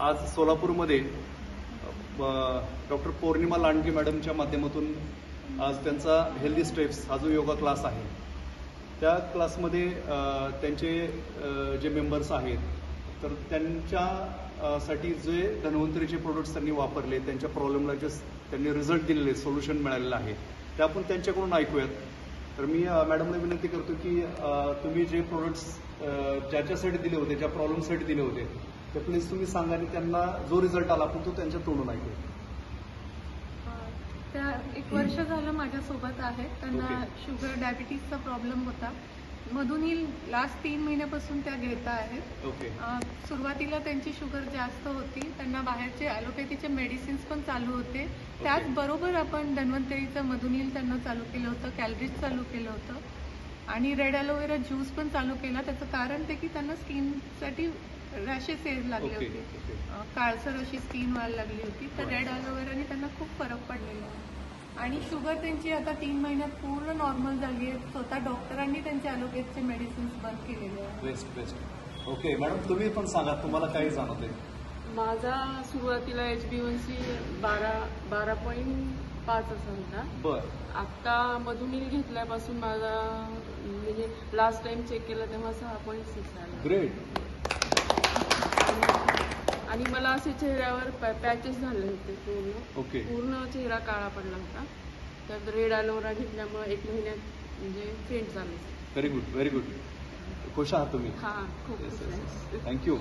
आज सोलापूरमध्ये डॉक्टर पौर्णिमा लांडगे मॅडमच्या माध्यमातून आज त्यांचा हेल्दी स्टेप्स हा जो योगा क्लास आहे त्या क्लासमध्ये त्यांचे जे मेंबर्स आहेत तर त्यांच्यासाठी जे धन्वंतरीचे प्रोडक्ट्स त्यांनी वापरले, त्यांच्या प्रॉब्लेमला जे त्यांनी रिझल्ट दिलेले, सोल्युशन मिळालेलं आहे ते आपण त्यांच्याकडून ऐकूयात. तर मी मॅडमला विनंती करतो की तुम्ही जे प्रोडक्ट्स ज्याच्यासाठी दिले होते, ज्या प्रॉब्लेमसाठी दिले होते ते प्लीज तुम्ही सांगा आणि त्यांना जो रिझल्ट आला आपण तो त्यांच्या तोंडून ऐकूया. त्या 1 वर्ष झालं माझ्यासोबत आहे. त्यांना शुगर डायबिटीजचा प्रॉब्लेम होता. मधुनील लास्ट 3 महिन्यापासून त्या घेत आहेत. सुरुवातीला त्यांची शुगर जास्त होती. त्यांना बाहेरचे ॲलोपॅथीचे मेडिसिन्स पण चालू होते. त्याचबरोबर आपण धन्वंतरीचं मधुनील त्यांना चालू केलं होतं, कॅलरीज चालू केलं होतं आणि रेड ॲलोवेरा ज्यूस पण चालू केला. त्याचं कारण ते की त्यांना स्किनसाठी रॅशेस यायला लागले होते, काळसर अशी स्किन व्हायला लागली होती. तर रेड ॲलोवेराने त्यांना खूप फरक पडलेला आहे आणि शुगर त्यांची आता 3 महिन्यात पूर्ण नॉर्मल झाली आहे. स्वतः डॉक्टरांनी त्यांचे ॲलोपॅथीचे मेडिसिन्स बंद केलेले आहेत. बेस्ट. ओके मॅडम, तुम्ही पण सांगा तुम्हाला काय जाणवते. माझा सुरुवातीला HbA1c 12.5 असा होता. बरं. आता मधुनील घेतल्यापासून माझा म्हणजे लास्ट टाइम चेक केलं तेव्हा 6.6 आला. ग्रेट. आणि मला असे चेहऱ्यावर पॅचेस झाले होते, पूर्ण चेहरा काळा पडला होता. त्यात रेड ॲलोवेरा घेतल्यामुळे 1 महिन्यात म्हणजे फेंट झाले. Very good. खुश आहात तुम्ही. हा, खूप. थँक्यू.